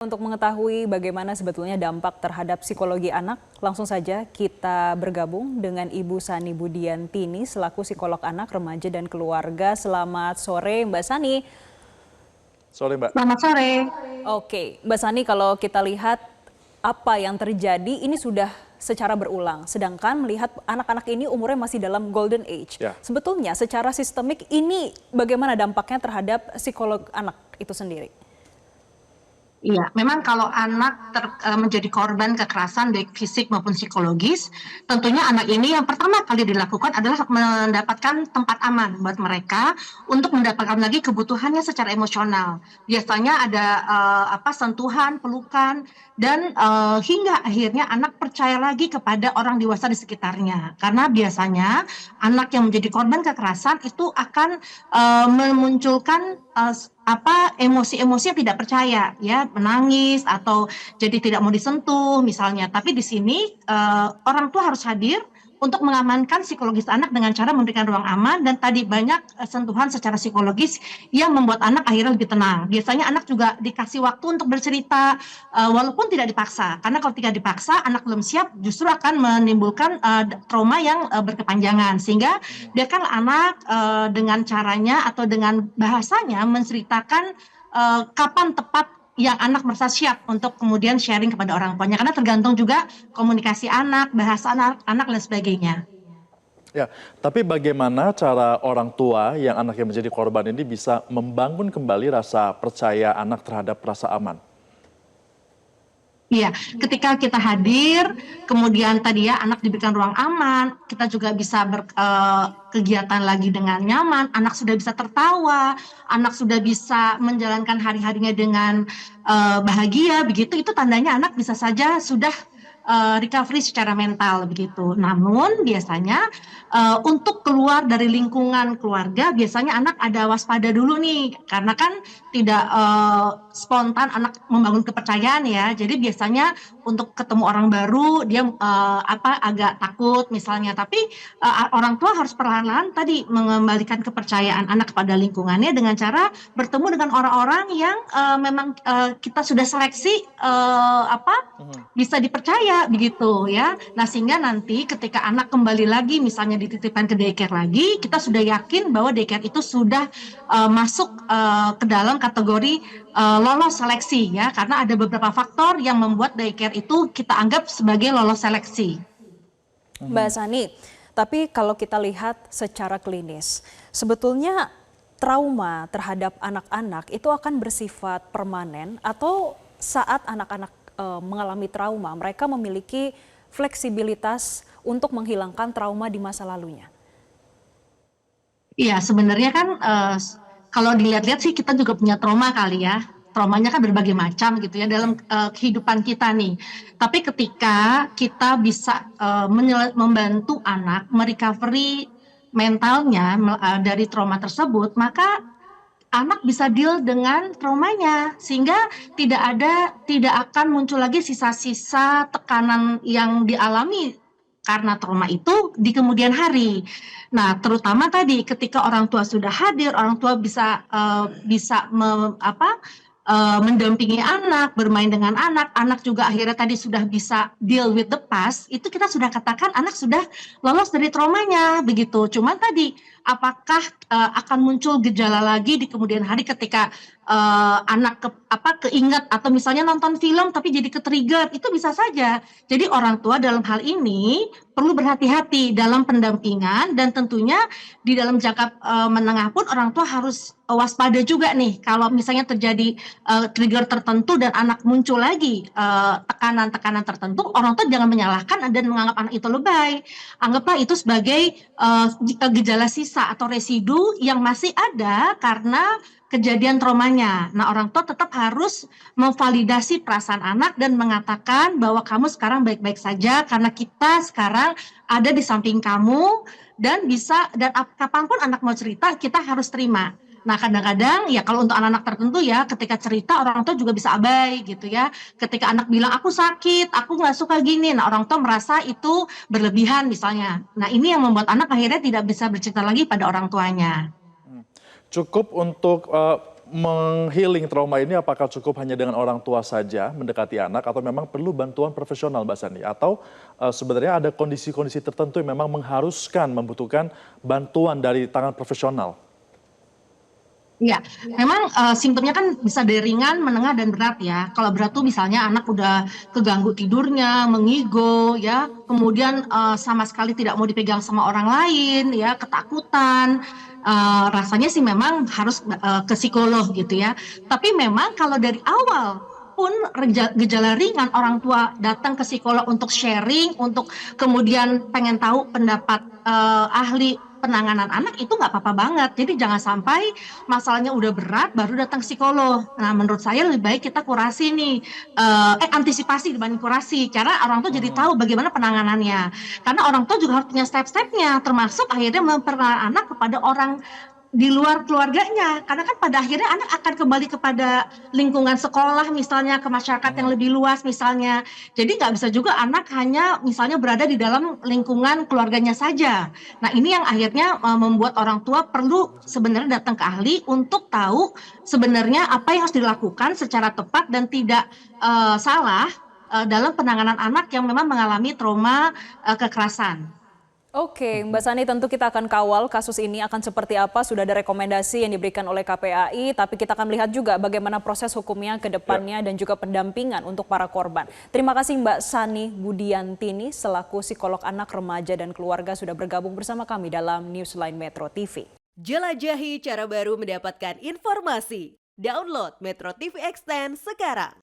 Untuk mengetahui bagaimana sebetulnya dampak terhadap psikologi anak, langsung saja kita bergabung dengan Ibu Sani Budiantini selaku psikolog anak, remaja, dan keluarga. Selamat sore Mbak Sani. Sore Mbak. Selamat sore. Oke, Mbak Sani, kalau kita lihat apa yang terjadi ini sudah secara berulang. Sedangkan melihat anak-anak ini umurnya masih dalam golden age. Ya. Sebetulnya secara sistemik ini bagaimana dampaknya terhadap psikolog anak itu sendiri? Iya, memang kalau anak menjadi korban kekerasan baik fisik maupun psikologis, tentunya anak ini yang pertama kali dilakukan adalah mendapatkan tempat aman buat mereka untuk mendapatkan lagi kebutuhannya secara emosional. Biasanya ada sentuhan, pelukan, dan hingga akhirnya anak percaya lagi kepada orang dewasa di sekitarnya. Karena biasanya anak yang menjadi korban kekerasan itu akan memunculkan emosi-emosi yang tidak percaya, ya, menangis atau jadi tidak mau disentuh misalnya. Tapi di sini orang tua harus hadir untuk mengamankan psikologis anak dengan cara memberikan ruang aman dan tadi banyak sentuhan secara psikologis yang membuat anak akhirnya lebih tenang. Biasanya anak juga dikasih waktu untuk bercerita walaupun tidak dipaksa, karena kalau tidak dipaksa anak belum siap justru akan menimbulkan trauma yang berkepanjangan, sehingga biarkan anak dengan caranya atau dengan bahasanya menceritakan kapan tepat yang anak merasa siap untuk kemudian sharing kepada orang tuanya, karena tergantung juga komunikasi anak, bahasa anak dan sebagainya. Ya, tapi bagaimana cara orang tua yang anaknya menjadi korban ini bisa membangun kembali rasa percaya anak terhadap rasa aman? Iya, ketika kita hadir, kemudian tadi ya anak diberikan ruang aman, kita juga bisa berkegiatan lagi dengan nyaman, anak sudah bisa tertawa, anak sudah bisa menjalankan hari-harinya dengan bahagia, begitu itu tandanya anak bisa saja sudah recovery secara mental begitu. Namun biasanya untuk keluar dari lingkungan keluarga, biasanya anak ada waspada dulu nih, karena kan tidak spontan anak membangun kepercayaan ya. Jadi biasanya untuk ketemu orang baru dia agak takut misalnya. Tapi orang tua harus perlahan-lahan tadi mengembalikan kepercayaan anak kepada lingkungannya dengan cara bertemu dengan orang-orang yang memang kita sudah seleksi bisa dipercaya begitu ya. Nah, sehingga nanti ketika anak kembali lagi misalnya dititipkan ke daycare lagi, kita sudah yakin bahwa daycare itu sudah masuk ke dalam kategori lolos seleksi ya, karena ada beberapa faktor yang membuat daycare itu kita anggap sebagai lolos seleksi. Mbak Sani, tapi kalau kita lihat secara klinis, sebetulnya trauma terhadap anak-anak itu akan bersifat permanen atau saat anak-anak mengalami trauma, mereka memiliki fleksibilitas untuk menghilangkan trauma di masa lalunya? Iya, sebenarnya kan kalau dilihat-lihat sih kita juga punya trauma kali ya. Traumanya kan berbagai macam gitu ya dalam kehidupan kita nih. Tapi ketika kita bisa membantu anak merecovery mentalnya dari trauma tersebut, maka anak bisa deal dengan traumanya sehingga tidak akan muncul lagi sisa-sisa tekanan yang dialami karena trauma itu di kemudian hari. Nah, terutama tadi ketika orang tua sudah hadir, orang tua bisa mendampingi anak, bermain dengan anak, anak juga akhirnya tadi sudah bisa deal with the past, itu kita sudah katakan anak sudah lolos dari traumanya begitu. Cuman tadi apakah akan muncul gejala lagi di kemudian hari ketika anak keinget atau misalnya nonton film tapi jadi ke-trigger, itu bisa saja. Jadi orang tua dalam hal ini perlu berhati-hati dalam pendampingan, dan tentunya di dalam jangka menengah pun orang tua harus waspada juga nih kalau misalnya terjadi trigger tertentu dan anak muncul lagi tekanan-tekanan tertentu, orang tua jangan menyalahkan dan menganggap anak itu lebay. Anggaplah itu sebagai gejala sisa atau residu yang masih ada karena kejadian traumanya. Nah, orang tua tetap harus memvalidasi perasaan anak dan mengatakan bahwa kamu sekarang baik-baik saja karena kita sekarang ada di samping kamu, dan kapanpun anak mau cerita kita harus terima. Nah, kadang-kadang ya kalau untuk anak-anak tertentu ya ketika cerita orang tua juga bisa abai gitu ya. Ketika anak bilang aku sakit, aku nggak suka gini, nah orang tua merasa itu berlebihan misalnya. Nah, ini yang membuat anak akhirnya tidak bisa bercerita lagi pada orang tuanya. Cukup untuk menghealing trauma ini apakah cukup hanya dengan orang tua saja mendekati anak atau memang perlu bantuan profesional Mbak Sani? Atau sebenarnya ada kondisi-kondisi tertentu yang memang mengharuskan, membutuhkan bantuan dari tangan profesional? Iya, memang simptomnya kan bisa dari ringan, menengah, dan berat ya. Kalau berat tuh misalnya anak udah keganggu tidurnya, mengigo ya, kemudian sama sekali tidak mau dipegang sama orang lain ya, ketakutan. Rasanya sih memang harus ke psikolog gitu ya. Tapi memang kalau dari awal pun gejala ringan, orang tua datang ke psikolog untuk sharing, untuk kemudian pengen tahu pendapat ahli penanganan anak, itu nggak apa-apa banget. Jadi jangan sampai masalahnya udah berat baru datang psikolog. Nah, menurut saya lebih baik kita kurasi nih, antisipasi dibanding kurasi. Cara orang tua jadi tahu bagaimana penanganannya. Karena orang tua juga harus punya step-stepnya, termasuk akhirnya memperkenalkan anak kepada orang di luar keluarganya. Karena kan pada akhirnya anak akan kembali kepada lingkungan sekolah misalnya, ke masyarakat yang lebih luas misalnya. Jadi nggak bisa juga anak hanya misalnya berada di dalam lingkungan keluarganya saja. Nah, ini yang akhirnya membuat orang tua perlu sebenarnya datang ke ahli untuk tahu sebenarnya apa yang harus dilakukan secara tepat dan tidak salah dalam penanganan anak yang memang mengalami trauma kekerasan. Oke, Mbak Sani, tentu kita akan kawal kasus ini akan seperti apa. Sudah ada rekomendasi yang diberikan oleh KPAI, tapi kita akan melihat juga bagaimana proses hukumnya ke depannya dan juga pendampingan untuk para korban. Terima kasih Mbak Sani Budiantini selaku psikolog anak, remaja, dan keluarga sudah bergabung bersama kami dalam Newsline Metro TV. Jelajahi cara baru mendapatkan informasi. Download Metro TV Extend sekarang.